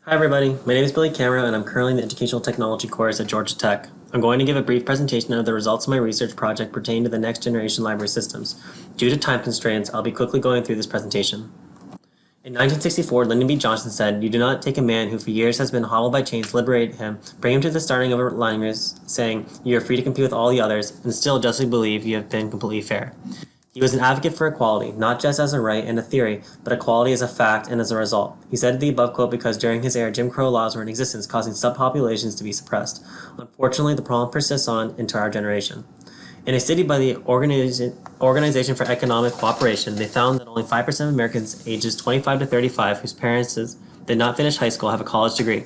Hi everybody, my name is Billy Kamerow and I'm currently in the Educational Technology course at Georgia Tech. I'm going to give a brief presentation of the results of my research project pertaining to the next generation library systems. Due to time constraints, I'll be quickly going through this presentation. In 1964, Lyndon B. Johnson said, "You do not take a man who for years has been hobbled by chains, liberate him, bring him to the starting of a line race, saying, 'You are free to compete with all the others, and still justly believe you have been completely fair.'" He was an advocate for equality, not just as a right and a theory, but equality as a fact and as a result. He said the above quote because during his era, Jim Crow laws were in existence, causing subpopulations to be suppressed. Unfortunately, the problem persists on into our generation. In a study by the Organization for Economic Cooperation, they found that only 5% of Americans ages 25 to 35 whose parents did not finish high school have a college degree.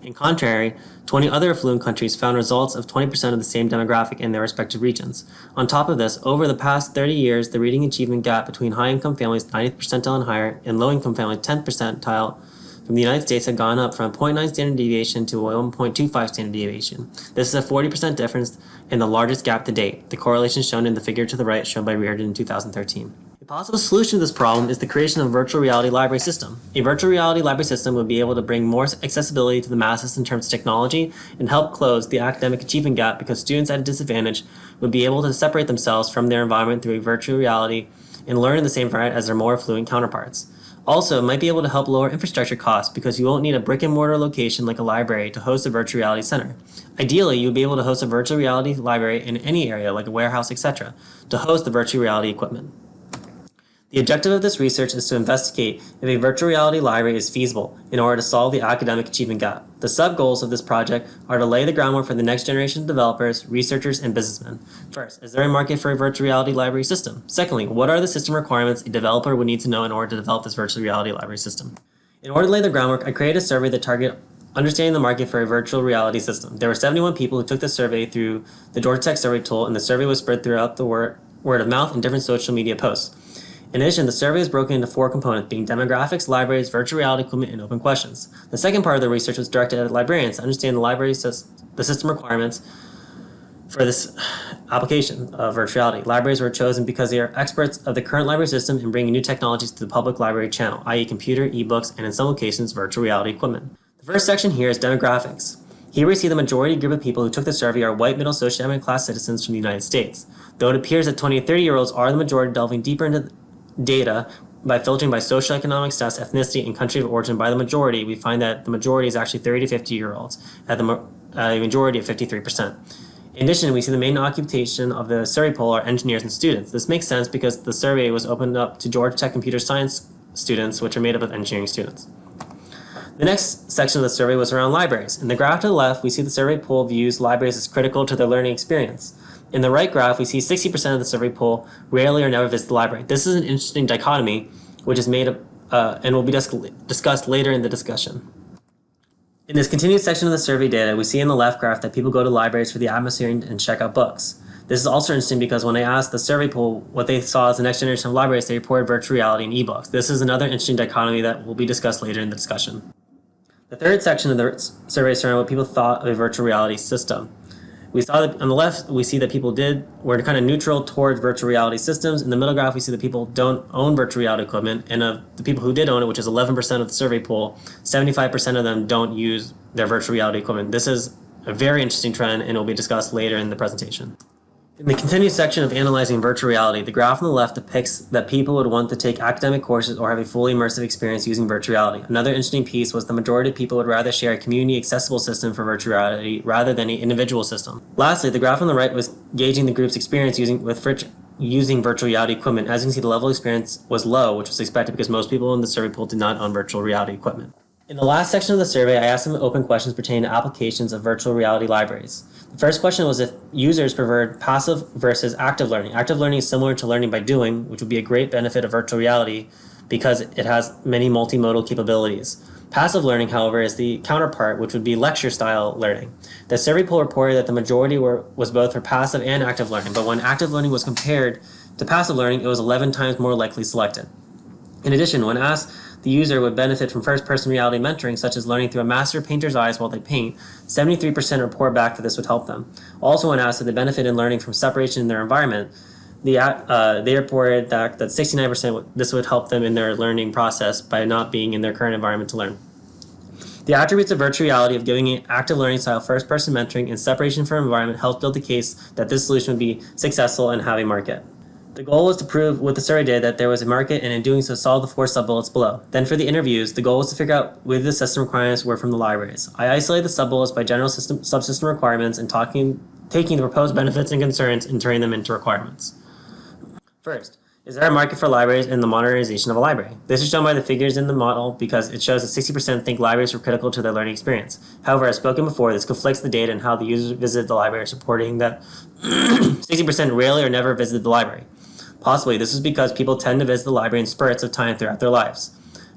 In contrary, 20 other affluent countries found results of 20% of the same demographic in their respective regions. On top of this, over the past 30 years, the reading achievement gap between high-income families 90th percentile and higher and low-income families 10th percentile from the United States had gone up from 0.9 standard deviation to 1.25 standard deviation. This is a 40% difference and the largest gap to date. The correlation shown in the figure to the right shown by Reardon in 2013. A possible solution to this problem is the creation of a virtual reality library system. A virtual reality library system would be able to bring more accessibility to the masses in terms of technology and help close the academic achievement gap because students at a disadvantage would be able to separate themselves from their environment through a virtual reality and learn in the same environment as their more affluent counterparts. Also, it might be able to help lower infrastructure costs because you won't need a brick and mortar location like a library to host a virtual reality center. Ideally, you would be able to host a virtual reality library in any area like a warehouse, etc., to host the virtual reality equipment. The objective of this research is to investigate if a virtual reality library is feasible in order to solve the academic achievement gap. The sub-goals of this project are to lay the groundwork for the next generation of developers, researchers, and businessmen. First, is there a market for a virtual reality library system? Secondly, what are the system requirements a developer would need to know in order to develop this virtual reality library system? In order to lay the groundwork, I created a survey that targeted understanding the market for a virtual reality system. There were 71 people who took the survey through the Georgia Tech survey tool, and the survey was spread throughout the word of mouth and different social media posts. In addition, the survey is broken into 4 components, being demographics, libraries, virtual reality equipment, and open questions. The second part of the research was directed at librarians to understand the system requirements for this application of virtual reality. Libraries were chosen because they are experts of the current library system in bringing new technologies to the public library channel, i.e. computer, ebooks, and in some locations, virtual reality equipment. The first section here is demographics. Here we see the majority group of people who took the survey are white middle socioeconomic class citizens from the United States. Though it appears that 20 to 30-year-olds are the majority, delving deeper into data by filtering by socioeconomic status, ethnicity, and country of origin by the majority, we find that the majority is actually 30 to 50-year-olds, at the majority of 53%. In addition, we see the main occupation of the survey poll are engineers and students. This makes sense because the survey was opened up to Georgia Tech computer science students, which are made up of engineering students. The next section of the survey was around libraries. In the graph to the left, we see the survey poll views libraries as critical to their learning experience. In the right graph, we see 60% of the survey poll rarely or never visit the library. This is an interesting dichotomy, which is made up and will be discussed later in the discussion. In this continued section of the survey data, we see in the left graph that people go to libraries for the atmosphere and check out books. This is also interesting because when I asked the survey poll what they saw as the next generation of libraries, they reported virtual reality and ebooks. This is another interesting dichotomy that will be discussed later in the discussion. The third section of the survey is around what people thought of a virtual reality system. We saw that on the left, we see that people were kind of neutral towards virtual reality systems. In the middle graph, we see that people don't own virtual reality equipment. And of the people who did own it, which is 11% of the survey pool, 75% of them don't use their virtual reality equipment. This is a very interesting trend and will be discussed later in the presentation. In the continued section of analyzing virtual reality, the graph on the left depicts that people would want to take academic courses or have a fully immersive experience using virtual reality. Another interesting piece was the majority of people would rather share a community-accessible system for virtual reality rather than an individual system. Lastly, the graph on the right was gauging the group's experience using virtual reality equipment. As you can see, the level of experience was low, which was expected because most people in the survey pool did not own virtual reality equipment. In the last section of the survey, I asked some open questions pertaining to applications of virtual reality libraries. The first question was if users preferred passive versus active learning. Active learning is similar to learning by doing, which would be a great benefit of virtual reality because it has many multimodal capabilities. Passive learning, however, is the counterpart, which would be lecture-style learning. The survey poll reported that the majority was both for passive and active learning, but when active learning was compared to passive learning, it was 11 times more likely selected. In addition, when asked the user would benefit from first-person reality mentoring, such as learning through a master painter's eyes while they paint, 73% report back that this would help them. Also, when asked if they benefit in learning from separation in their environment, they reported that 69% this would help them in their learning process by not being in their current environment to learn. The attributes of virtual reality of giving an active learning style, first-person mentoring, and separation from environment helped build the case that this solution would be successful and have a market. The goal was to prove what the survey did that there was a market, and in doing so solve the 4 sub-bullets below. Then for the interviews, the goal was to figure out whether the system requirements were from the libraries. I isolated the sub-bullets by general subsystem requirements and taking the proposed benefits and concerns and turning them into requirements. First, is there a market for libraries and the modernization of a library? This is shown by the figures in the model because it shows that 60% think libraries were critical to their learning experience. However, as spoken before, this conflicts the data and how the users visited the library, supporting that 60% rarely or never visited the library. Possibly, this is because people tend to visit the library in spurts of time throughout their lives.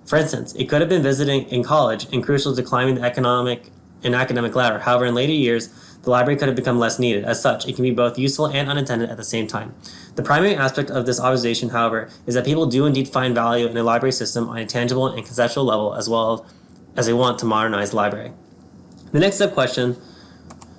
For instance, it could have been visiting in college and crucial to climbing the academic ladder. However, in later years, the library could have become less needed. As such, it can be both useful and unintended at the same time. The primary aspect of this observation, however, is that people do indeed find value in a library system on a tangible and conceptual level, as well as they want to modernize the library. The next sub-question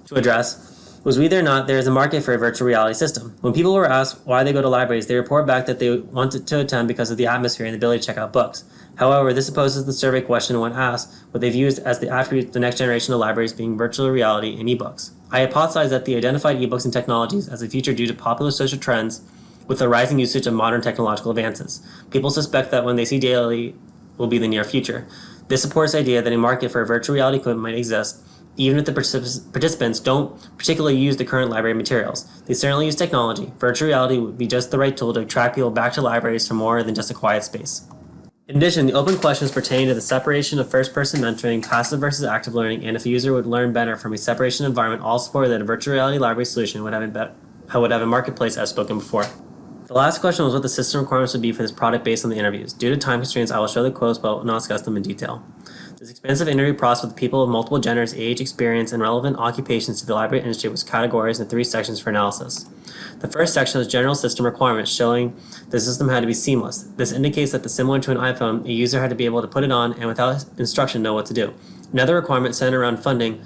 to address was whether or not there is a market for a virtual reality system. When people were asked why they go to libraries, they report back that they wanted to attend because of the atmosphere and the ability to check out books. However, this opposes the survey question when asked what they viewed as the attributes of the next generation of libraries being virtual reality and ebooks. I hypothesized that the identified ebooks and technologies as a future due to popular social trends with the rising usage of modern technological advances. People suspect that when they see daily will be the near future. This supports the idea that a market for virtual reality equipment might exist, even if the participants don't particularly use the current library materials. They certainly use technology. Virtual reality would be just the right tool to attract people back to libraries for more than just a quiet space. In addition, the open questions pertain to the separation of first-person mentoring, passive versus active learning, and if a user would learn better from a separation environment, all support that a virtual reality library solution would have a marketplace as spoken before. The last question was what the system requirements would be for this product based on the interviews. Due to time constraints, I will show the quotes but will not discuss them in detail. This expansive interview process with people of multiple genders, age, experience, and relevant occupations to the library industry was categorized into 3 sections for analysis. The first section was general system requirements, showing the system had to be seamless. This indicates that similar to an iPhone, a user had to be able to put it on and without instruction know what to do. Another requirement centered around funding.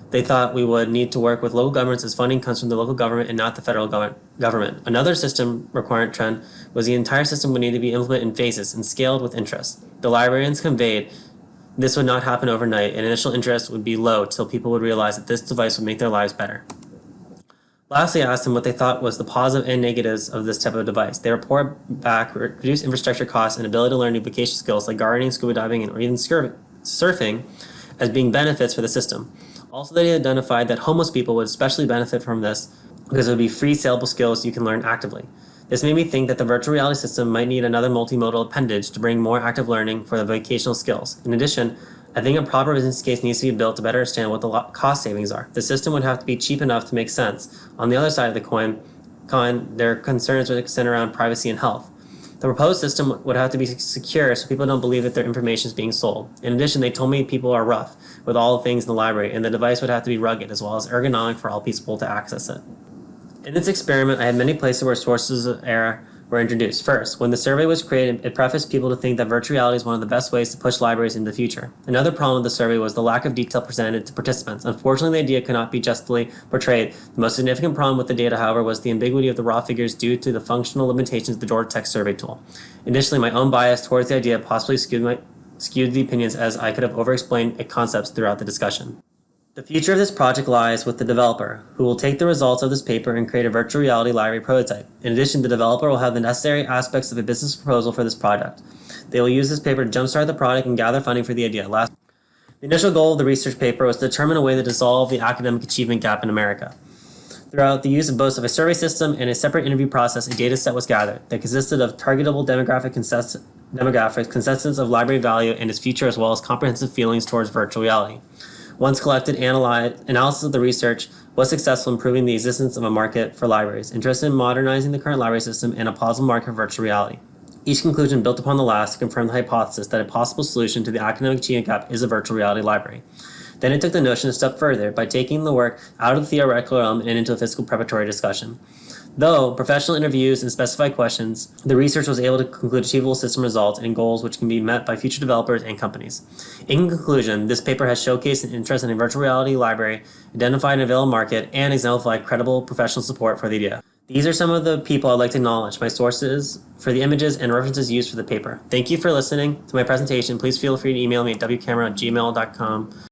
They thought we would need to work with local governments as funding comes from the local government and not the federal government. Another system requirement trend was the entire system would need to be implemented in phases and scaled with interest. The librarians conveyed this would not happen overnight, and initial interest would be low till people would realize that this device would make their lives better. Lastly, I asked them what they thought was the positive and negatives of this type of device. They report back reduced infrastructure costs and ability to learn new vocation skills like gardening, scuba diving, or even surfing as being benefits for the system. Also, they identified that homeless people would especially benefit from this because it would be free saleable skills you can learn actively. This made me think that the virtual reality system might need another multimodal appendage to bring more active learning for the vocational skills. In addition, I think a proper business case needs to be built to better understand what the cost savings are. The system would have to be cheap enough to make sense. On the other side of the coin, their concerns would center around privacy and health. The proposed system would have to be secure so people don't believe that their information is being sold. In addition, they told me people are rough with all the things in the library, and the device would have to be rugged as well as ergonomic for all people to access it. In this experiment, I had many places where sources of error were introduced. First, when the survey was created, it prefaced people to think that virtual reality is one of the best ways to push libraries into the future. Another problem with the survey was the lack of detail presented to participants. Unfortunately, the idea could not be justly portrayed. The most significant problem with the data, however, was the ambiguity of the raw figures due to the functional limitations of the Georgia Tech survey tool. Additionally, my own bias towards the idea possibly skewed the opinions as I could have over-explained concepts throughout the discussion. The future of this project lies with the developer, who will take the results of this paper and create a virtual reality library prototype. In addition, the developer will have the necessary aspects of a business proposal for this project. They will use this paper to jumpstart the product and gather funding for the idea. The initial goal of the research paper was to determine a way to dissolve the academic achievement gap in America. Throughout the use of both of a survey system and a separate interview process, a data set was gathered that consisted of targetable demographics, consensus of library value and its future, as well as comprehensive feelings towards virtual reality. Once collected, analysis of the research was successful in proving the existence of a market for libraries, interested in modernizing the current library system, and a possible market for virtual reality. Each conclusion built upon the last to confirm the hypothesis that a possible solution to the academic achievement gap is a virtual reality library. Then it took the notion a step further by taking the work out of the theoretical realm and into a physical preparatory discussion. Though professional interviews and specified questions, the research was able to conclude achievable system results and goals which can be met by future developers and companies. In conclusion, this paper has showcased an interest in a virtual reality library, identified an available market, and exemplified credible professional support for the idea. These are some of the people I'd like to acknowledge, my sources for the images and references used for the paper. Thank you for listening to my presentation. Please feel free to email me at wkamerow@gmail.com